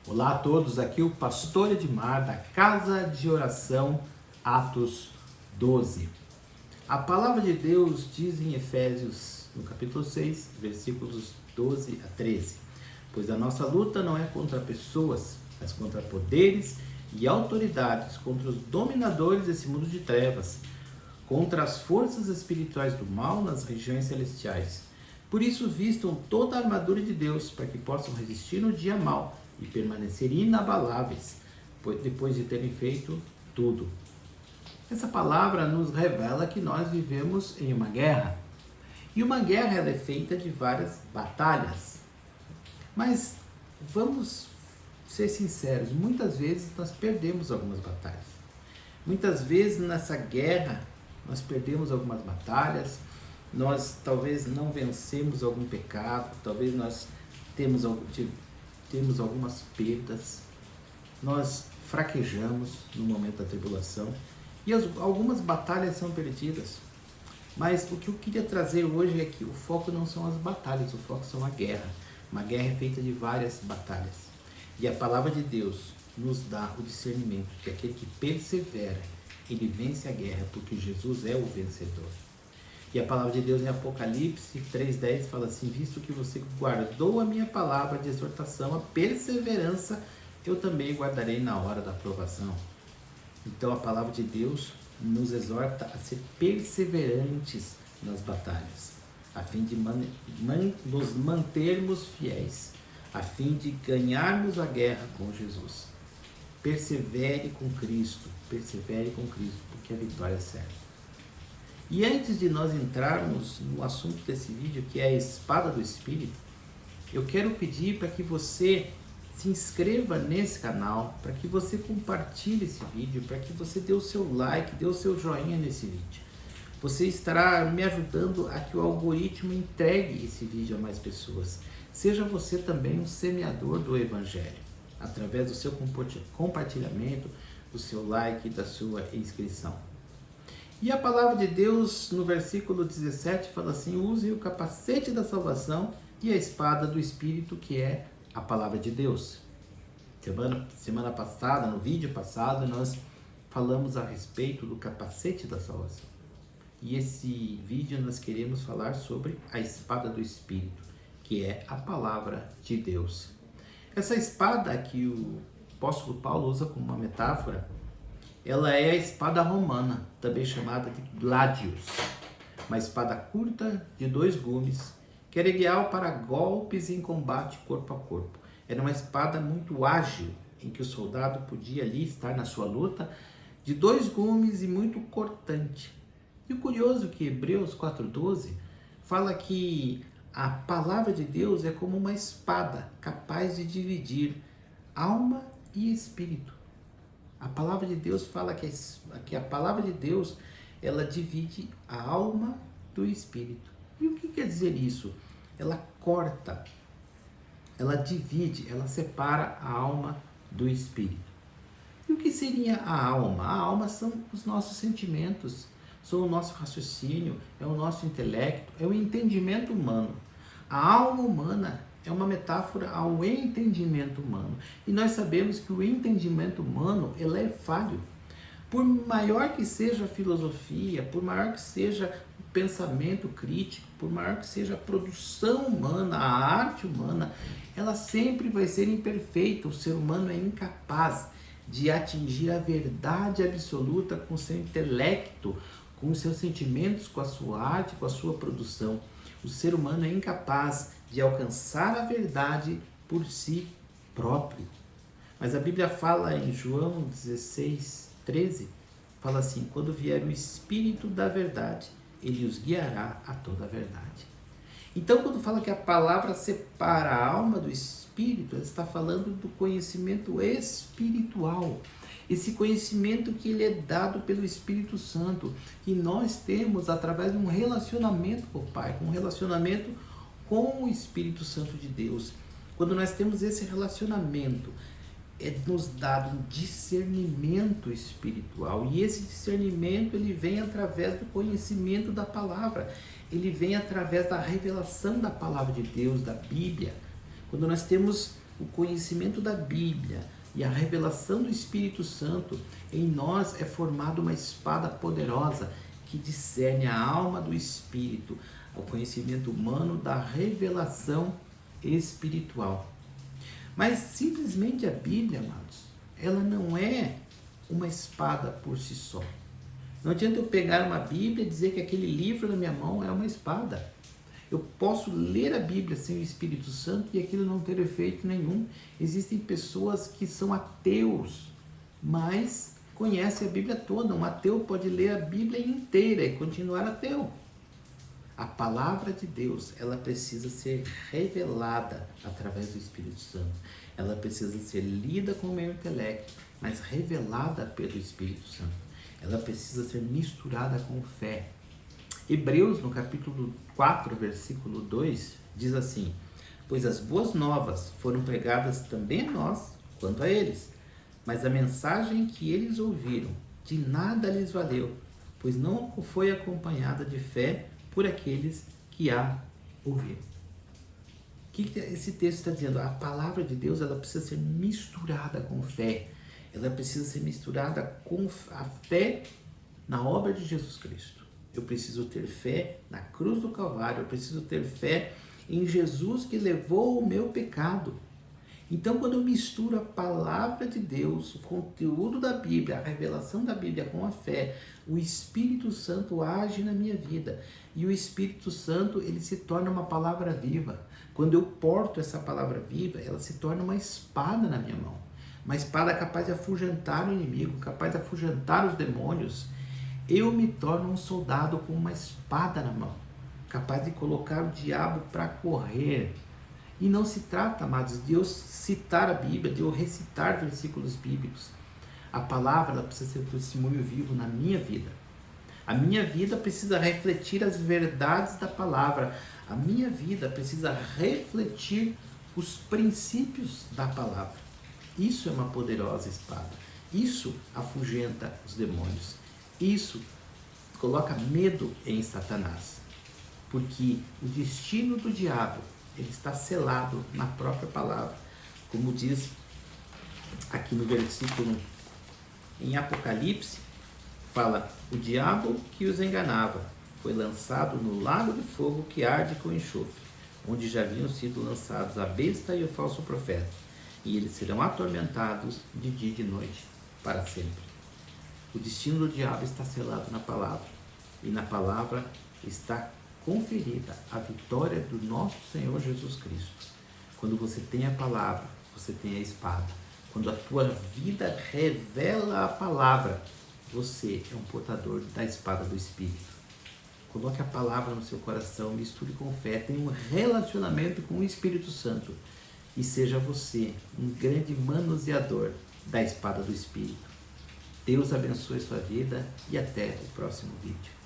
Olá a todos, aqui o pastor Edmar da Casa de Oração Atos 12. A palavra de Deus diz em Efésios, no capítulo 6, versículos 12 a 13: Pois a nossa luta não é contra pessoas, mas contra poderes e autoridades, contra os dominadores desse mundo de trevas, contra as forças espirituais do mal nas regiões celestiais. Por isso vistam toda a armadura de Deus, para que possam resistir no dia mau e permanecer inabaláveis, depois de terem feito tudo. Essa palavra nos revela que nós vivemos em uma guerra. E uma guerra ela é feita de várias batalhas. Mas vamos ser sinceros, muitas vezes nós perdemos algumas batalhas. Muitas vezes nessa guerra nós perdemos algumas batalhas, nós talvez não vencemos algum pecado, talvez nós temos algumas perdas, nós fraquejamos no momento da tribulação e algumas batalhas são perdidas. Mas o que eu queria trazer hoje é que o foco não são as batalhas, o foco são a guerra. Uma guerra é feita de várias batalhas. E a palavra de Deus nos dá o discernimento que aquele que persevera, ele vence a guerra, porque Jesus é o vencedor. E a palavra de Deus em Apocalipse 3:10 fala assim: visto que você guardou a minha palavra de exortação, a perseverança eu também guardarei na hora da provação. Então a palavra de Deus nos exorta a ser perseverantes nas batalhas, a fim de nos mantermos fiéis, a fim de ganharmos a guerra com Jesus. Persevere com Cristo, porque a vitória é certa. E antes de nós entrarmos no assunto desse vídeo, que é a espada do Espírito, eu quero pedir para que você se inscreva nesse canal, para que você compartilhe esse vídeo, para que você dê o seu like, dê o seu joinha nesse vídeo. Você estará me ajudando a que o algoritmo entregue esse vídeo a mais pessoas. Seja você também um semeador do Evangelho, através do seu compartilhamento, do seu like e da sua inscrição. E a palavra de Deus, no versículo 17, fala assim: use o capacete da salvação e a espada do Espírito, que é a palavra de Deus. Semana passada, no vídeo passado, nós falamos a respeito do capacete da salvação. E esse vídeo nós queremos falar sobre a espada do Espírito, que é a palavra de Deus. Essa espada que o apóstolo Paulo usa como uma metáfora, ela é a espada romana, também chamada de gladius, uma espada curta de 2 gumes, que era ideal para golpes em combate corpo a corpo. Era uma espada muito ágil, em que o soldado podia ali estar na sua luta, de 2 gumes e muito cortante. E o curioso é que Hebreus 4:12 fala que a palavra de Deus é como uma espada capaz de dividir alma e espírito. A palavra de Deus fala que a palavra de Deus, ela divide a alma do espírito. E o que quer dizer isso? Ela corta, ela divide, ela separa a alma do espírito. E o que seria a alma? A alma são os nossos sentimentos, são o nosso raciocínio, é o nosso intelecto, é o entendimento humano. A alma humana é uma metáfora ao entendimento humano. E nós sabemos que o entendimento humano, ele é falho. Por maior que seja a filosofia, por maior que seja o pensamento crítico, por maior que seja a produção humana, a arte humana, ela sempre vai ser imperfeita. O ser humano é incapaz de atingir a verdade absoluta com seu intelecto, com os seus sentimentos, com a sua arte, com a sua produção. O ser humano é incapaz de alcançar a verdade por si próprio. Mas a Bíblia fala em João 16:13, fala assim: quando vier o Espírito da verdade, ele os guiará a toda a verdade. Então, quando fala que a palavra separa a alma do espírito, ela está falando do conhecimento espiritual. Esse conhecimento que ele é dado pelo Espírito Santo, que nós temos através de um relacionamento com o Pai, um relacionamento com o Espírito Santo de Deus. Quando nós temos esse relacionamento, é nos dado um discernimento espiritual. E esse discernimento, ele vem através do conhecimento da palavra. Ele vem através da revelação da palavra de Deus, da Bíblia. Quando nós temos o conhecimento da Bíblia e a revelação do Espírito Santo, em nós é formada uma espada poderosa que discerne a alma do Espírito, o conhecimento humano da revelação espiritual. Mas simplesmente a Bíblia, amados, ela não é uma espada por si só. Não adianta eu pegar uma Bíblia e dizer que aquele livro na minha mão é uma espada. Eu posso ler a Bíblia sem o Espírito Santo e aquilo não ter efeito nenhum. Existem pessoas que são ateus, mas conhecem a Bíblia toda. Um ateu pode ler a Bíblia inteira e continuar ateu. A palavra de Deus, ela precisa ser revelada através do Espírito Santo. Ela precisa ser lida com o meu intelecto, mas revelada pelo Espírito Santo. Ela precisa ser misturada com fé. Hebreus, no capítulo 4, versículo 2, diz assim: pois as boas novas foram pregadas também a nós, quanto a eles, mas a mensagem que eles ouviram de nada lhes valeu, pois não foi acompanhada de fé por aqueles que a ouviram. O que esse texto está dizendo? A palavra de Deus, ela precisa ser misturada com fé. Ela precisa ser misturada com a fé na obra de Jesus Cristo. Eu preciso ter fé na cruz do Calvário. Eu preciso ter fé em Jesus que levou o meu pecado. Então, quando eu misturo a palavra de Deus, o conteúdo da Bíblia, a revelação da Bíblia com a fé, o Espírito Santo age na minha vida. E o Espírito Santo, ele se torna uma palavra viva. Quando eu porto essa palavra viva, ela se torna uma espada na minha mão. Uma espada capaz de afugentar o inimigo, capaz de afugentar os demônios. Eu me torno um soldado com uma espada na mão, capaz de colocar o diabo para correr. E não se trata, amados, de eu citar a Bíblia, de eu recitar versículos bíblicos. A palavra, ela precisa ser um testemunho vivo na minha vida. A minha vida precisa refletir as verdades da palavra. A minha vida precisa refletir os princípios da palavra. Isso é uma poderosa espada. Isso afugenta os demônios. Isso coloca medo em Satanás. Porque o destino do diabo, ele está selado na própria palavra. Como diz aqui no versículo em Apocalipse, fala: o diabo que os enganava foi lançado no lago de fogo que arde com enxofre, onde já haviam sido lançados a besta e o falso profeta, e eles serão atormentados de dia e de noite para sempre. O destino do diabo está selado na palavra, e na palavra está conferida a vitória do nosso Senhor Jesus Cristo. Quando você tem a palavra, você tem a espada. Quando a tua vida revela a palavra, você é um portador da espada do Espírito. Coloque a palavra no seu coração, misture com fé, tenha um relacionamento com o Espírito Santo e seja você um grande manuseador da espada do Espírito. Deus abençoe sua vida e até o próximo vídeo.